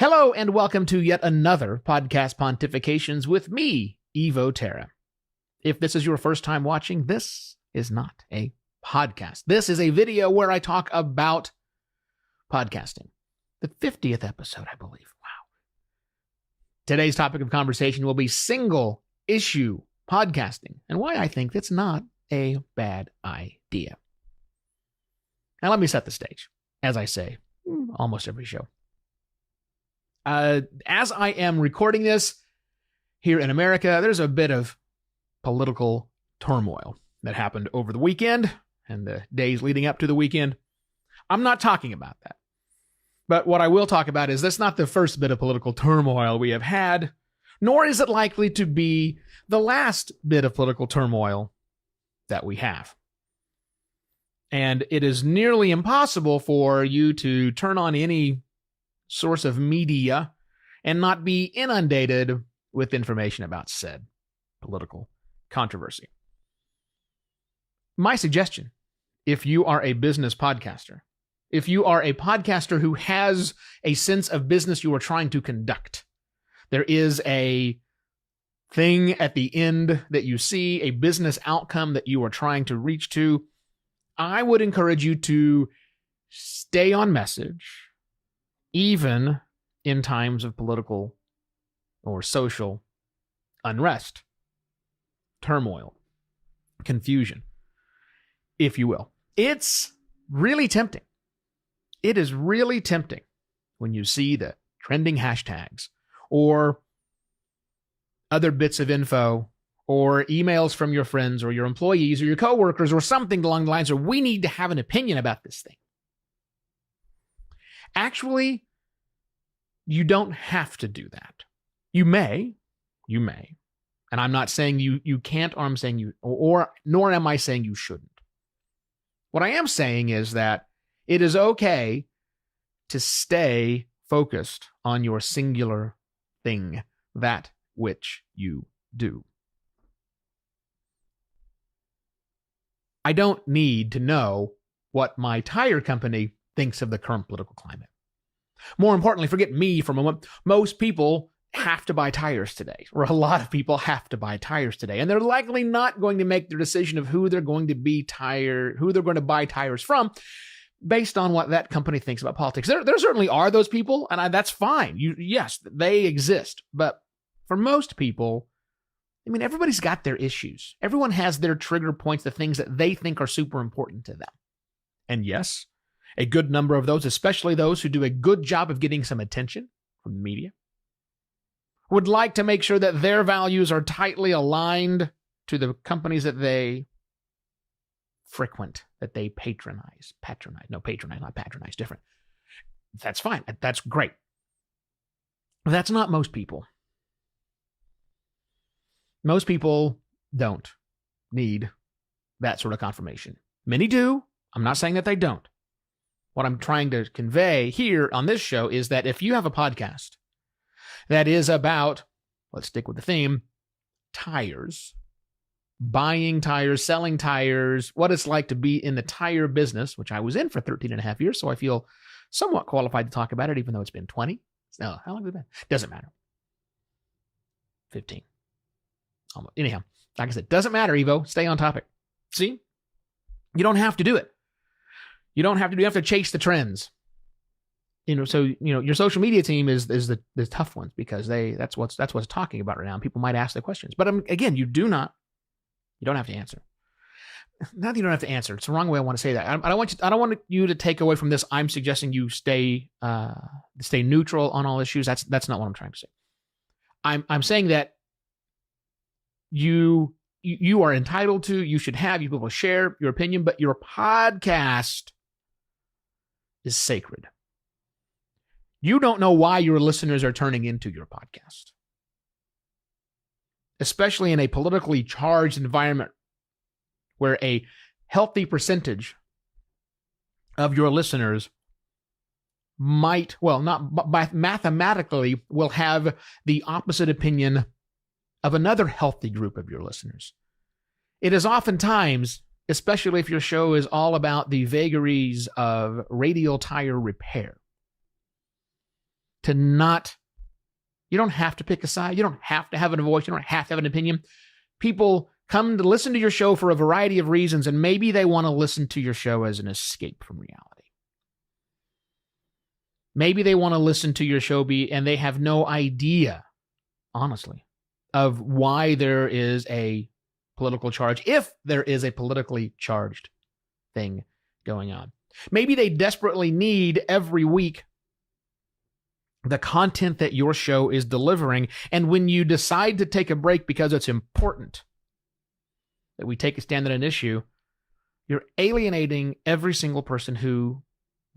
Hello and welcome to yet another podcast Pontifications with me, Evo Terra. If this is your first time watching, this is not a podcast. This is a video where I talk about podcasting. The 50th episode, I believe. Wow. Today's topic of conversation will be single issue podcasting and why I think that's not a bad idea. Now let me set the stage, as I say almost every show. As I am recording this here in America, there's a bit of political turmoil that happened over the weekend and the days leading up to the weekend. I'm not talking about that. But what I will talk about is that's not the first bit of political turmoil we have had, nor is it likely to be the last bit of political turmoil that we have. And it is nearly impossible for you to turn on any source of media and not be inundated with information about said political controversy. My suggestion, if you are a business podcaster, if you are a podcaster who has a sense of business you are trying to conduct, there is a thing at the end that you see, a business outcome that you are trying to reach to, I would encourage you to stay on message, even in times of political or social unrest, turmoil, confusion, if you will. It's really tempting. It is really tempting when you see the trending hashtags or other bits of info or emails from your friends or your employees or your coworkers or something along the lines of, we need to have an opinion about this thing. Actually, you don't have to do that. You may, and I'm not saying you can't, or I'm saying you, or nor am I saying you shouldn't. What I am saying is that it is okay to stay focused on your singular thing, that which you do. I don't need to know what my tire company thinks of the current political climate. More importantly, forget me for a moment. Most people have to buy tires today, or a lot of people have to buy tires today, and they're likely not going to make their decision of who they're going to buy tires from based on what that company thinks about politics. There certainly are those people, and that's fine. Yes, they exist. But for most people, I mean, everybody's got their issues. Everyone has their trigger points, the things that they think are super important to them. And yes, a good number of those, especially those who do a good job of getting some attention from the media, would like to make sure that their values are tightly aligned to the companies that they frequent, that they patronize, not patronize, different. That's fine. That's great. That's not most people. Most people don't need that sort of confirmation. Many do. I'm not saying that they don't. What I'm trying to convey here on this show is that if you have a podcast that is about, let's stick with the theme, tires, buying tires, selling tires, what it's like to be in the tire business, which I was in for 13 and a half years, so I feel somewhat qualified to talk about it, even though it's been 20. No, how long has it been? Doesn't matter. 15. Anyhow, like I said, doesn't matter, Evo. Stay on topic. See? You don't have to do it. You don't have to. You have to chase the trends. So your social media team is the tough ones because that's what's talking about right now. And people might ask the questions, but again, you don't have to answer. Not that you don't have to answer. It's the wrong way I want to say that. I don't want you to take away from this. I'm suggesting you stay neutral on all issues. That's not what I'm trying to say. I'm saying that you are entitled to. You should have. You people share your opinion, but your podcast is sacred. You don't know why your listeners are turning into your podcast, especially in a politically charged environment where a healthy percentage of your listeners mathematically will have the opposite opinion of another healthy group of your listeners. It is oftentimes, especially if your show is all about the vagaries of radial tire repair, to not, you don't have to pick a side. You don't have to have a voice. You don't have to have an opinion. People come to listen to your show for a variety of reasons, and maybe they want to listen to your show as an escape from reality. Maybe they want to listen to your show and they have no idea, honestly, of why there is a political charge, if there is a politically charged thing going on. Maybe they desperately need every week the content that your show is delivering, and when you decide to take a break because it's important that we take a stand on an issue, you're alienating every single person who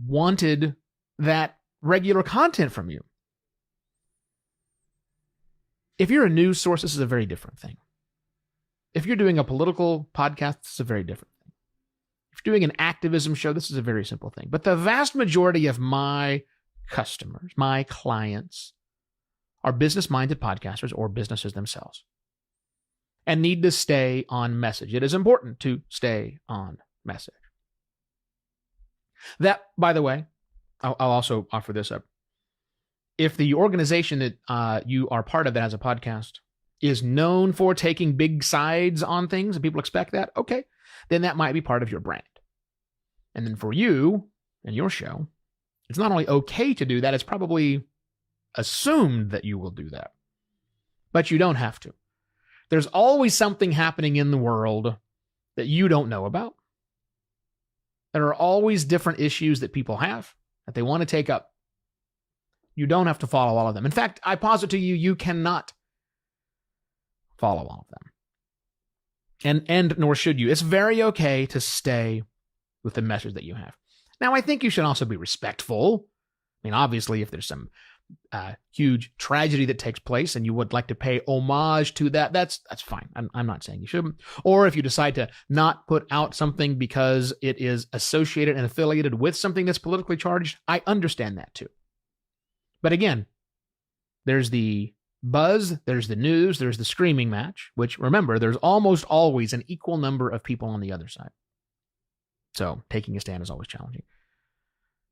wanted that regular content from you. If you're a news source, this is a very different thing. If you're doing a political podcast, this is a very different thing. If you're doing an activism show, this is a very simple thing. But the vast majority of my customers, my clients, are business-minded podcasters or businesses themselves and need to stay on message. It is important to stay on message. That, by the way, I'll also offer this up. If the organization that you are part of that has a podcast is known for taking big sides on things and people expect that, okay, then that might be part of your brand. And then for you and your show, it's not only okay to do that, it's probably assumed that you will do that. But you don't have to. There's always something happening in the world that you don't know about. There are always different issues that people have that they want to take up. You don't have to follow all of them. In fact, I posit to you, you cannot follow all of them. And nor should you. It's very okay to stay with the message that you have. Now, I think you should also be respectful. I mean, obviously, if there's some huge tragedy that takes place and you would like to pay homage to that, that's fine. I'm not saying you shouldn't. Or if you decide to not put out something because it is associated and affiliated with something that's politically charged, I understand that too. But again, there's the buzz, there's the news, there's the screaming match, which, remember, there's almost always an equal number of people on the other side. So taking a stand is always challenging.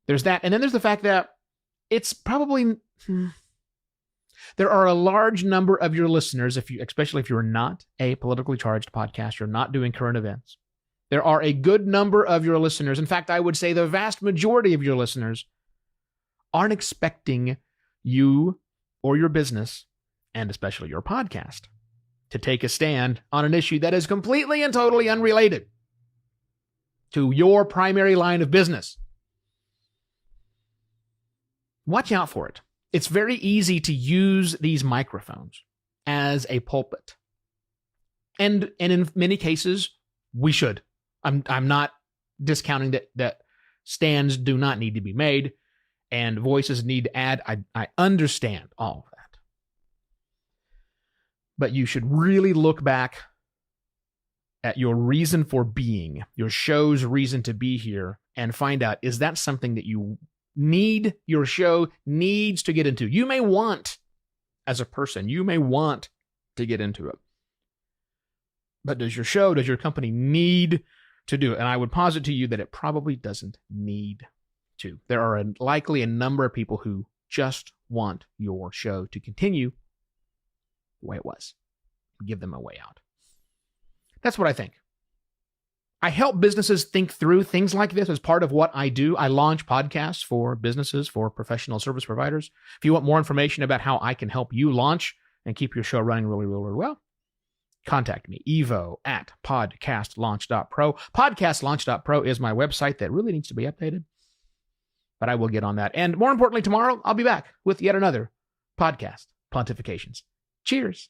There's that. And then there's the fact that it's probably, there are a large number of your listeners, especially if you're not a politically charged podcast, you're not doing current events. There are a good number of your listeners. In fact, I would say the vast majority of your listeners aren't expecting you or your business, and especially your podcast, to take a stand on an issue that is completely and totally unrelated to your primary line of business. Watch out for it. It's very easy to use these microphones as a pulpit. And in many cases, we should. I'm not discounting that stands do not need to be made and voices need to add. I understand all of that. But you should really look back at your reason for being, your show's reason to be here, and find out, is that something that you need, your show needs to get into? You may want, as a person, you may want to get into it. But does your show, does your company need to do it? And I would posit to you that it probably doesn't need to. There are likely a number of people who just want your show to continue the way it was. Give them a way out. That's what I think. I help businesses think through things like this as part of what I do. I launch podcasts for businesses, for professional service providers. If you want more information about how I can help you launch and keep your show running really, really, really well, contact me, evo@podcastlaunch.pro. Podcastlaunch.pro is my website that really needs to be updated, but I will get on that. And more importantly, tomorrow, I'll be back with yet another podcast, Pontifications. Cheers.